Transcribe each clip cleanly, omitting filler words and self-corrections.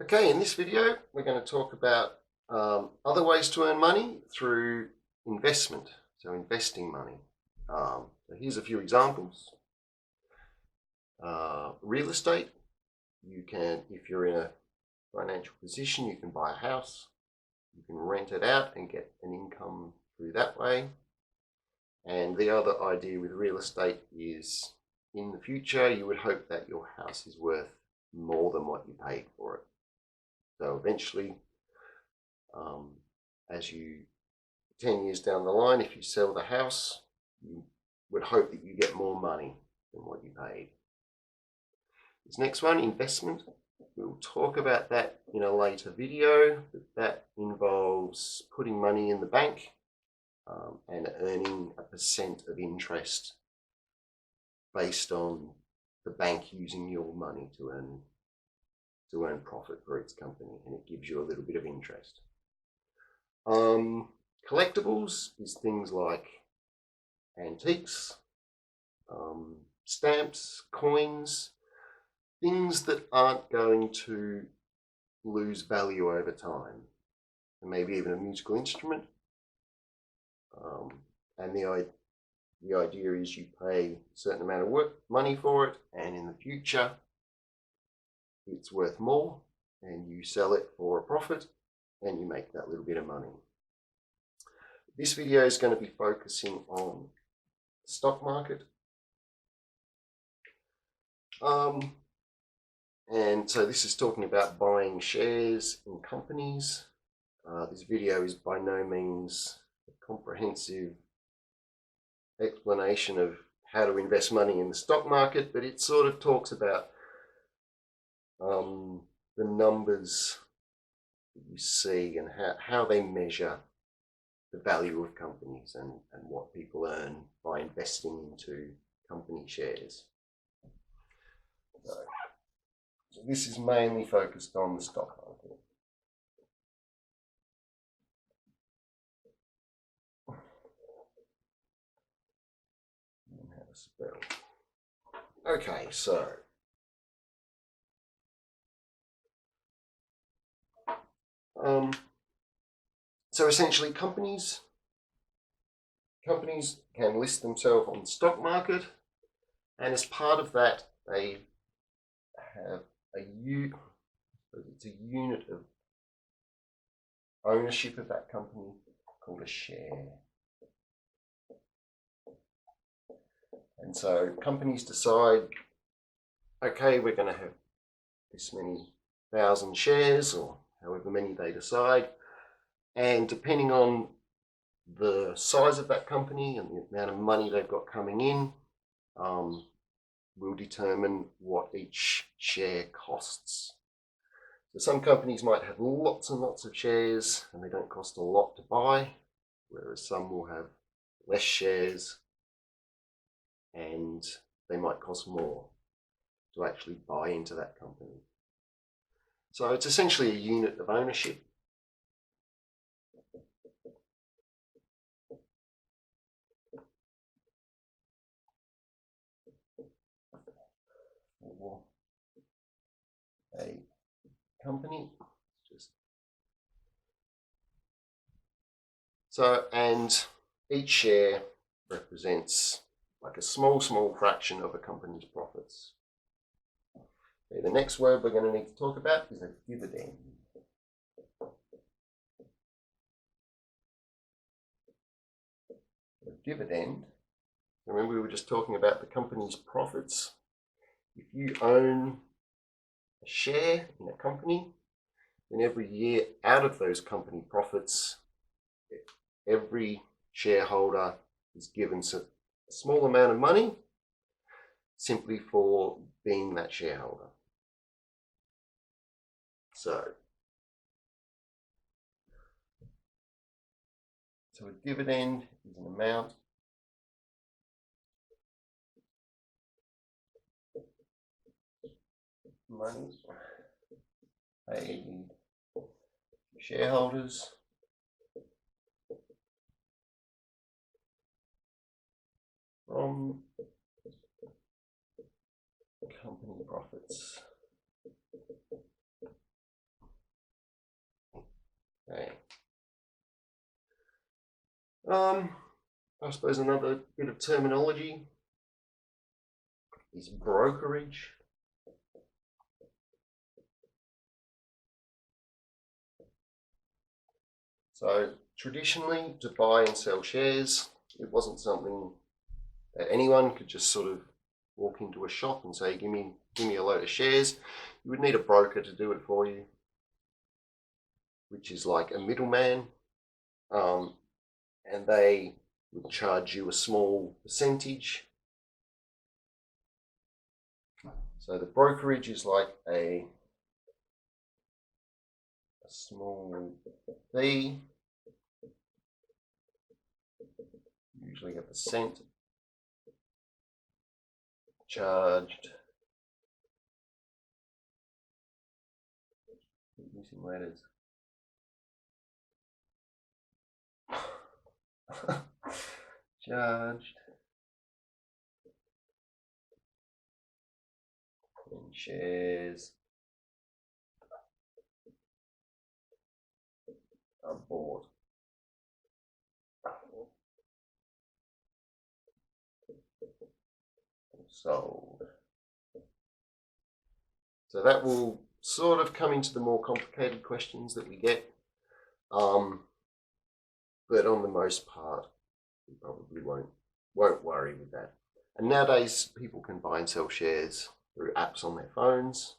Okay, in this video we're going to talk about other ways to earn money through investment, so investing money. So here's a few examples. Real estate, you can, if you're in a financial position, you can buy a house, you can rent it out and get an income through that way. And the other idea with real estate is in the future you would hope that your house is worth more than what you paid for it. So eventually, as you 10 years down the line, if you sell the house, you would hope that you get more money than what you paid. This next one, investment. We'll talk about that in a later video. That involves putting money in the bank and earning a % of interest based on the bank using your money to earn profit for its company, and it gives you a little bit of interest. Collectibles is things like antiques, stamps, coins, things that aren't going to lose value over time, and maybe even a musical instrument. And the idea is you pay a certain amount of money for it, and in the future it's worth more, and you sell it for a profit and you make that little bit of money. This video is going to be focusing on the stock market. And so this is talking about buying shares in companies. This video is by no means a comprehensive explanation of how to invest money in the stock market, but it sort of talks about the numbers that you see and how they measure the value of companies and what people earn by investing into company shares. So this is mainly focused on the stock market. How to spell. Okay, so essentially companies can list themselves on the stock market, and as part of that they have it's a unit of ownership of that company called a share. And so companies decide, okay, we're going to have this many thousand shares, or however many they decide, and depending on the size of that company and the amount of money they've got coming in, will determine what each share costs. So some companies might have lots and lots of shares and they don't cost a lot to buy, whereas some will have less shares and they might cost more to actually buy into that company. So it's essentially a unit of ownership. For a company. So, and each share represents like a small fraction of a company's profits. Okay, the next word we're going to need to talk about is a dividend. A dividend, remember we were just talking about the company's profits. If you own a share in a company, then every year out of those company profits, every shareholder is given a small amount of money simply for being that shareholder. So a dividend is an amount money paid shareholders from company profits. I suppose another bit of terminology is brokerage. So traditionally, to buy and sell shares, it wasn't something that anyone could just sort of walk into a shop and say, give me a load of shares. You would need a broker to do it for you, which is like a middleman, and they would charge you a small percentage. So the brokerage is like a small fee, usually a percent charged using letters. Charged in shares are bought. Sold. So that will sort of come into the more complicated questions that we get, but on the most part, we probably won't worry with that. And nowadays, people can buy and sell shares through apps on their phones.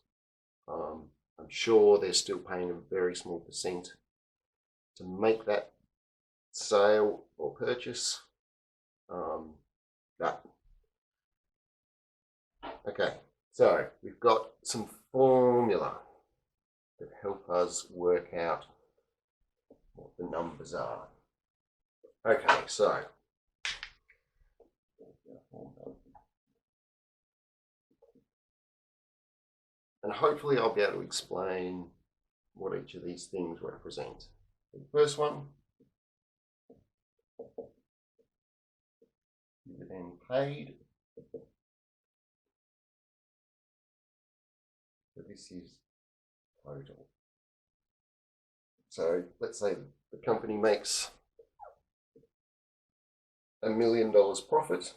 I'm sure they're still paying a very small percent to make that sale or purchase. Okay, so we've got some formula that help us work out what the numbers are. Okay, so and hopefully I'll be able to explain what each of these things represent. The first one, dividend paid. So this is total. So let's say the company makes $1 million profit,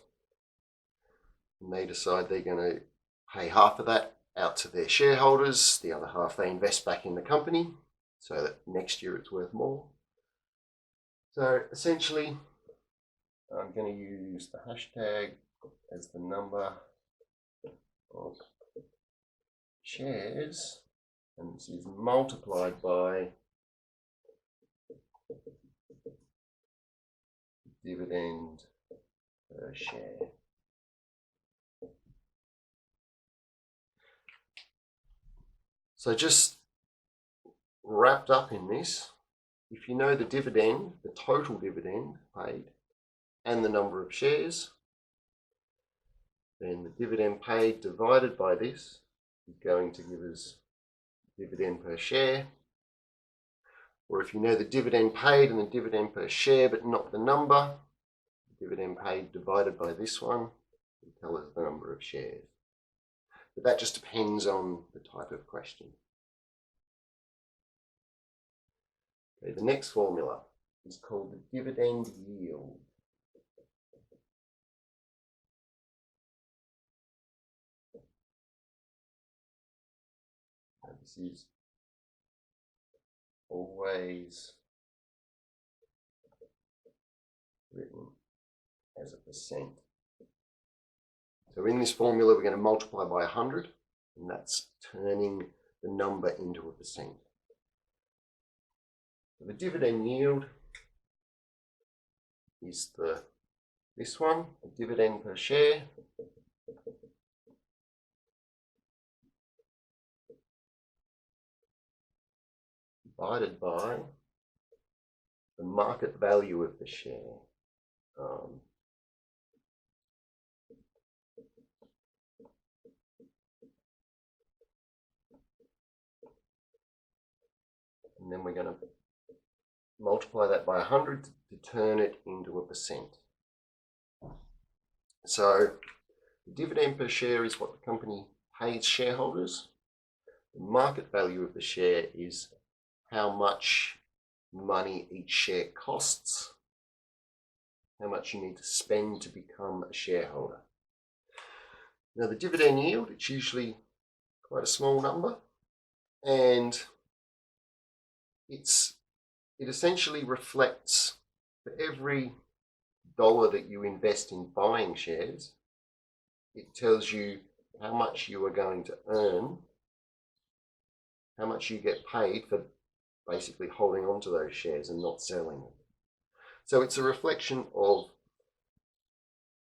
and they decide they're going to pay half of that out to their shareholders, the other half they invest back in the company so that next year it's worth more. So essentially, I'm going to use the hashtag as the number of shares, and this is multiplied by dividend per share. So just wrapped up in this, if you know the dividend, the total dividend paid, and the number of shares, then the dividend paid divided by this is going to give us dividend per share. Or if you know the dividend paid and the dividend per share but not the number, the dividend paid divided by this one will tell us the number of shares. But that just depends on the type of question. Okay, the next formula is called the dividend yield. And this is always written as a percent. So in this formula, we're going to multiply by 100, and that's turning the number into a percent. So the dividend yield is this one, the dividend per share, divided by the market value of the share. And then we're going to multiply that by 100 to turn it into a percent. So the dividend per share is what the company pays shareholders. The market value of the share is how much money each share costs. how much you need to spend to become a shareholder. Now the dividend yield, it's usually quite a small number, and it essentially reflects for every dollar that you invest in buying shares, it tells you how much you are going to earn, how much you get paid for basically holding on to those shares and not selling them. So it's a reflection of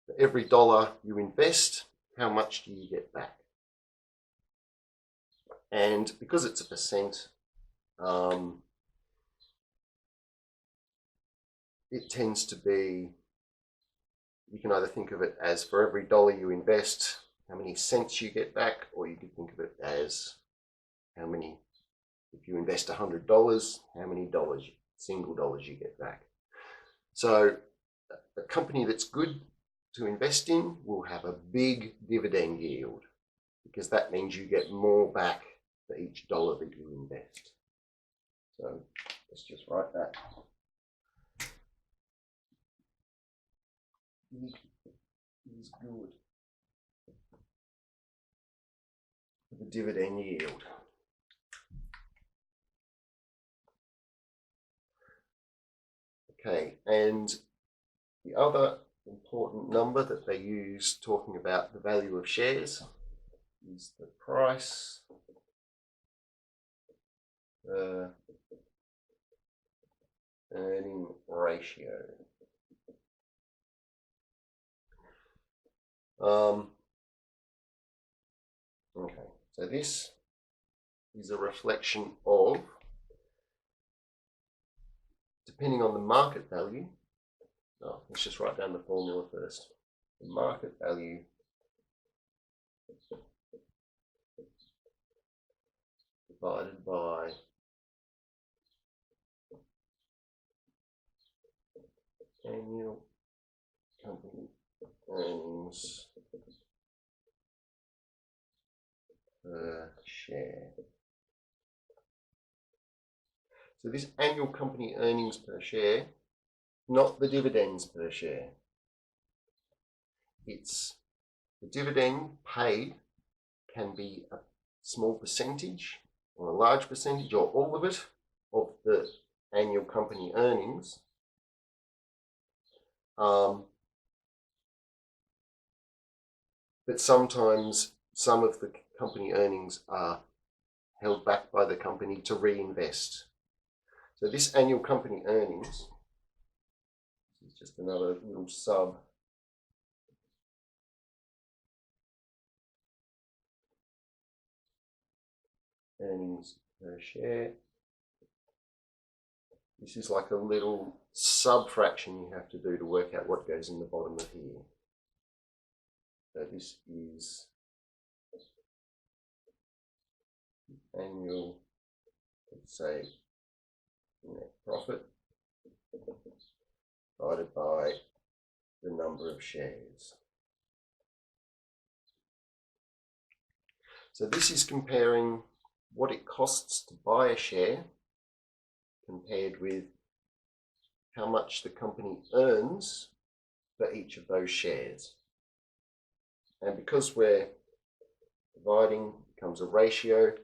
for every dollar you invest, how much do you get back? And because it's a percent, it tends to be, you can either think of it as for every dollar you invest, how many cents you get back, or you could think of it as how many, if you invest $100, how many single dollars you get back. So a company that's good to invest in will have a big dividend yield, because that means you get more back for each dollar that you invest. So let's just write that. Big is good for the dividend yield. Okay, and the other important number that they use talking about the value of shares is the price per earning ratio. Okay, so this is a reflection of, depending on the market value, let's just write down the formula first. The market value divided by annual company earnings per share. So this annual company earnings per share, not the dividends per share. It's the dividend paid can be a small percentage or a large percentage or all of it of the annual company earnings. But sometimes some of the company earnings are held back by the company to reinvest. So this annual company earnings is just another little sub. Earnings per share. This is like a little subfraction you have to do to work out what goes in the bottom of here. So this is annual, let's say, net profit divided by the number of shares. So this is comparing what it costs to buy a share compared with how much the company earns for each of those shares. And because we're dividing, it becomes a ratio,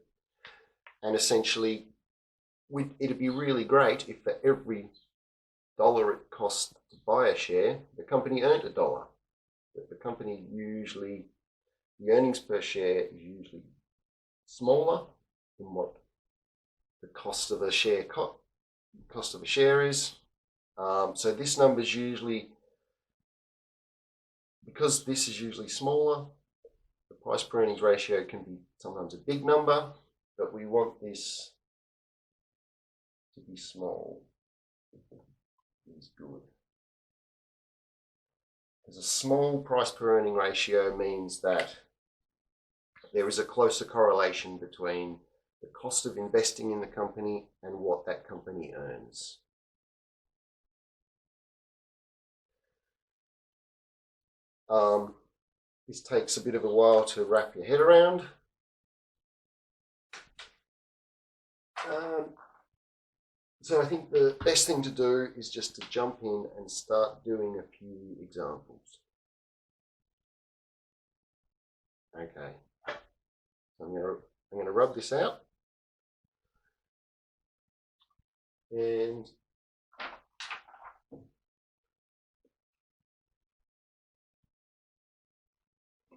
and essentially it'd be really great if for every dollar it costs to buy a share, the company earned $1. But the company usually, the earnings per share is usually smaller than what the cost of a share is. So this number is usually, because this is usually smaller, the price per earnings ratio can be sometimes a big number, but we want this to be small. Is good. Because a small price per earning ratio means that there is a closer correlation between the cost of investing in the company and what that company earns. This takes a bit of a while to wrap your head around. So I think the best thing to do is just to jump in and start doing a few examples. Okay, so I'm going to rub this out, and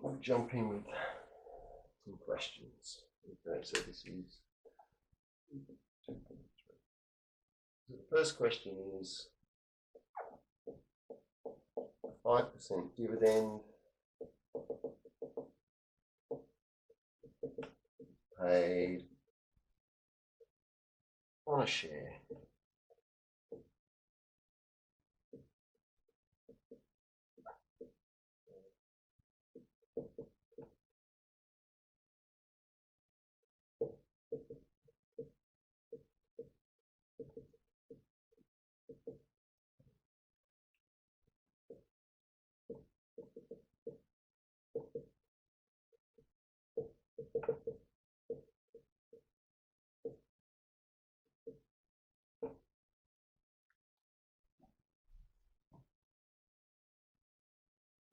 we'll jump in with some questions. Okay, so this is the first question is 5% dividend paid on a share.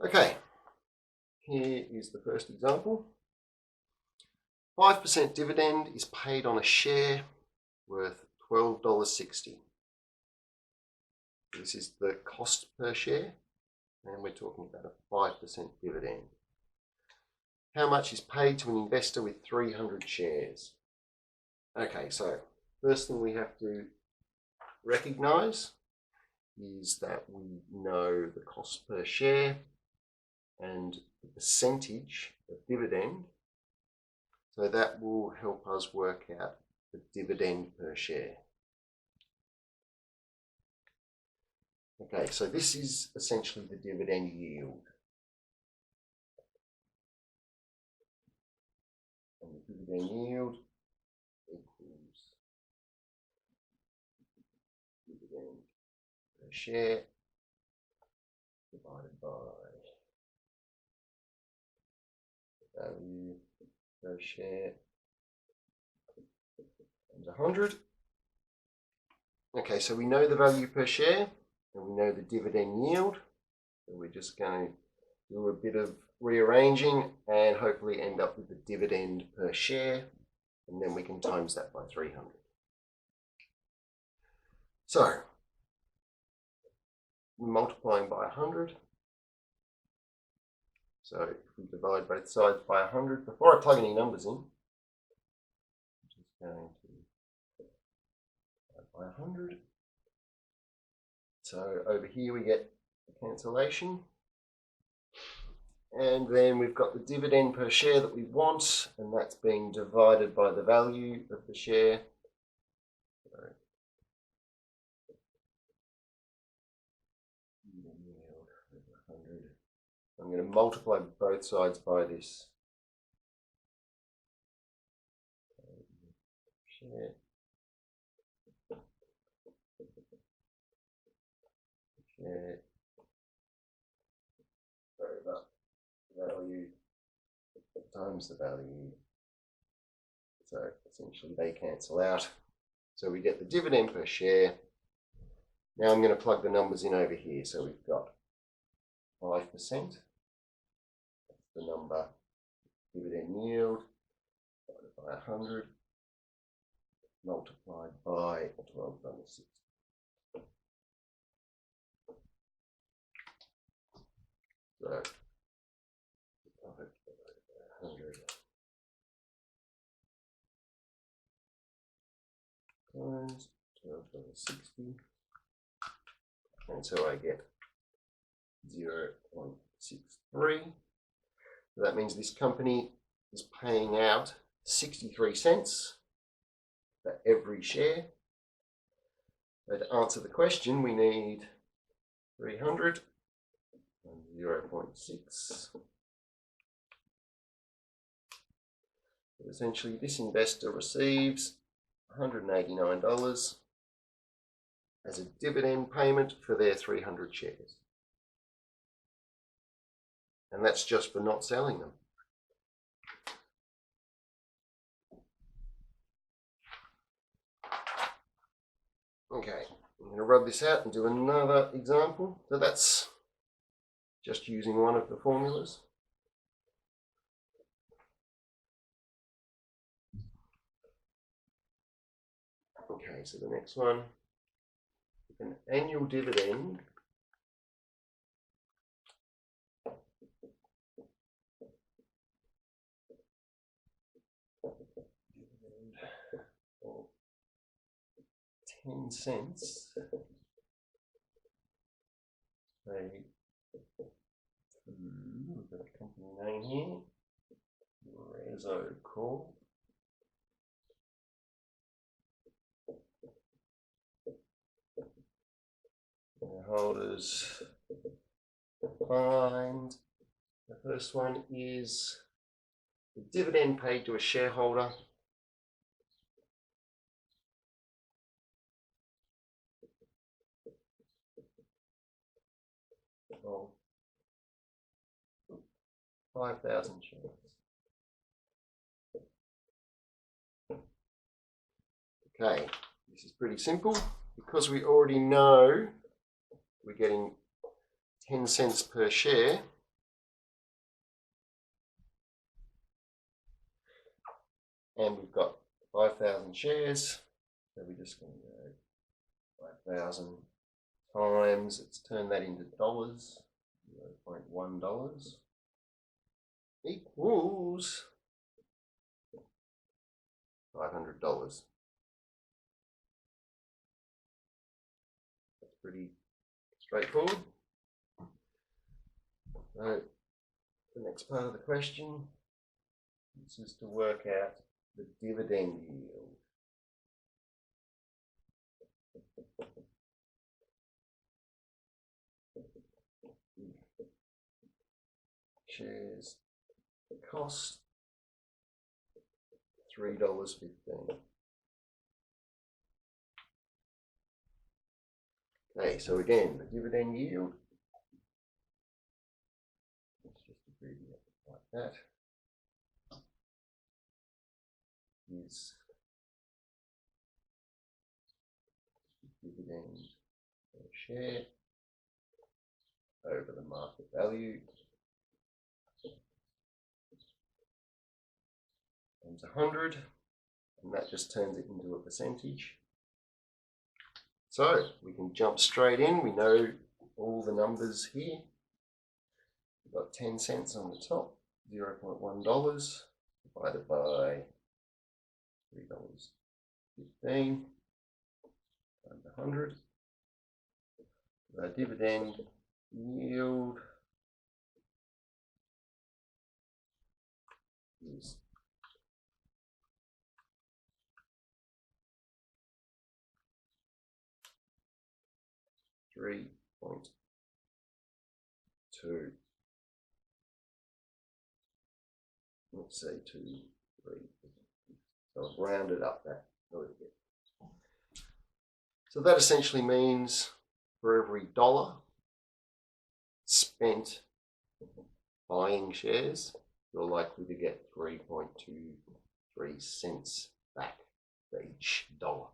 Okay, here is the first example. 5% dividend is paid on a share worth $12.60. This is the cost per share, and we're talking about a 5% dividend. How much is paid to an investor with 300 shares? Okay, so first thing we have to recognize is that we know the cost per share and the percentage of dividend, so that will help us work out the dividend per share. Okay, so this is essentially the dividend yield. And the dividend yield equals dividend per share divided by value per share times 100. Okay, so we know the value per share and we know the dividend yield. So we're just going to do a bit of rearranging and hopefully end up with the dividend per share, and then we can times that by 300. So we're multiplying by 100. So if we divide both sides by 100, before I plug any numbers in, I'm just going to divide by 100. So over here we get the cancellation. And then we've got the dividend per share that we want, and that's being divided by the value of the share. So, I'm going to multiply both sides by this. Share. Share. Over value times the value. So essentially they cancel out. So we get the dividend per share. Now I'm going to plug the numbers in over here. So we've got 5%. That's the number dividend yield divided by 100 multiplied by $12.60. So 100 times $12.60, and so I get 0.63. So that means this company is paying out 63 cents for every share. So to answer the question, we need 300 and 0.6. So essentially, this investor receives $189 as a dividend payment for their 300 shares. And that's just for not selling them. Okay, I'm going to rub this out and do another example. So that's just using one of the formulas. Okay, so the next one, an annual dividend of 10 cents paid to, we've got a company name here, Rezo Corp. Shareholders find. The first one is the dividend paid to a shareholder of 5,000 shares. Okay, this is pretty simple because we already know we're getting 10 cents per share. And we've got 5,000 shares. So we're just going to go 5,000 times, let's turn that into dollars, $0.1 equals $500. That's pretty straightforward. So the next part of the question, this is to work out the dividend yield. Shares cost $3.15. Okay, so again, the dividend yield, let's just abbreviate it like that, is dividend per share over the market value times 100, and that just turns it into a percentage. So we can jump straight in. We know all the numbers here. We've got 10 cents on the top, $0.1 divided by $3.15 times 100. The dividend yield is 3.2. Let's say 2, 3. So I've rounded up that a little bit. So that essentially means for every dollar spent buying shares, you're likely to get 3.23 cents back for each dollar.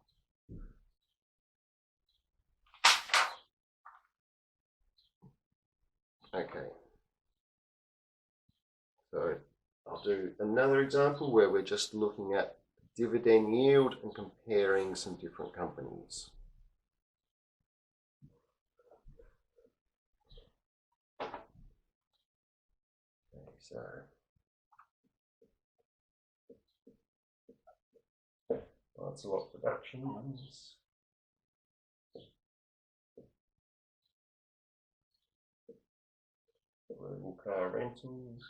Okay. So I'll do another example where we're just looking at dividend yield and comparing some different companies. Okay, so lots of lot productions. Global car rentals.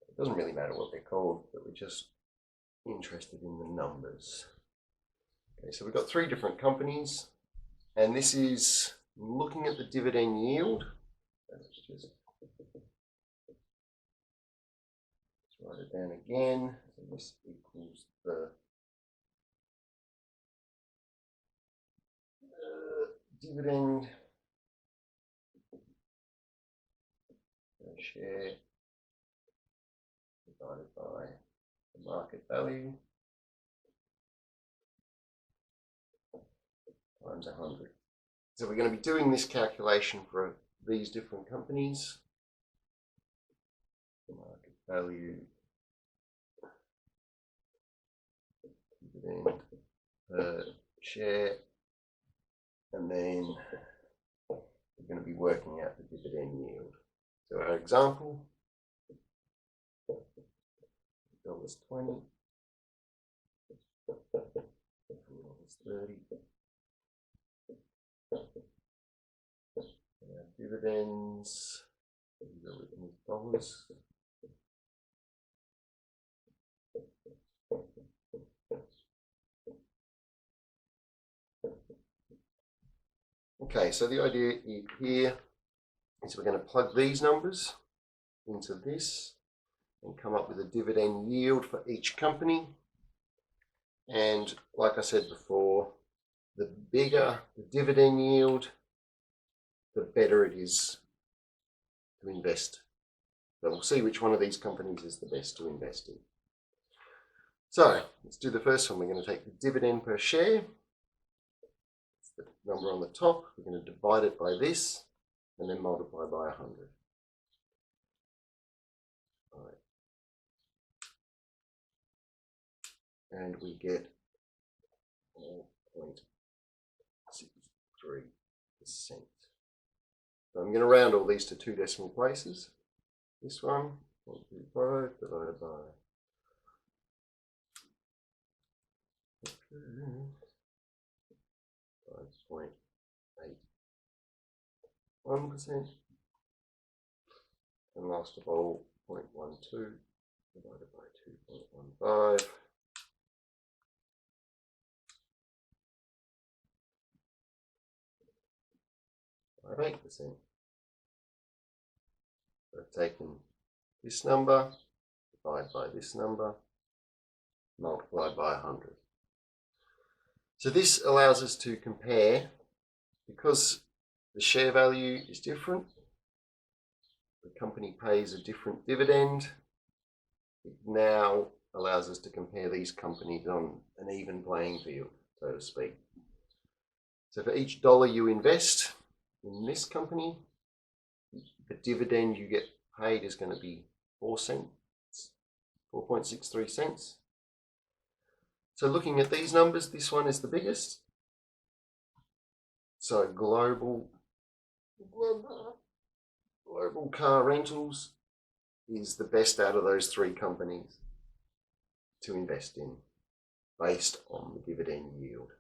It doesn't really matter what they're called, but we're just interested in the numbers. Okay, so we've got 3 different companies, and this is looking at the dividend yield. Let's just write it down again. So this equals the dividend per share divided by the market value times 100. So we're going to be doing this calculation for these different companies. The market value, dividend per share, and then we're going to be working out the dividend yield. So our example, $20, $30. Dividends, dollars. Okay, so the idea here is we're going to plug these numbers into this and come up with a dividend yield for each company. And like I said before, the bigger the dividend yield, the better it is to invest. So we'll see which one of these companies is the best to invest in. So let's do the first one. We're going to take the dividend per share. It's the number on the top. We're going to divide it by this and then multiply by 100. All right. And we get 4.63%. So I'm going to round all these to 2 decimal places. This one, 0.25 divided by 5.81%, and last of all 0.12 divided by 2.15. 8%. I've taken this number, divide by this number, multiply by 100. So this allows us to compare, because the share value is different, the company pays a different dividend. It now allows us to compare these companies on an even playing field, so to speak. So for each dollar you invest in this company, the dividend you get paid is going to be 4 cents, 4.63 cents. So looking at these numbers, this one is the biggest. So global car rentals is the best out of those 3 companies to invest in based on the dividend yield.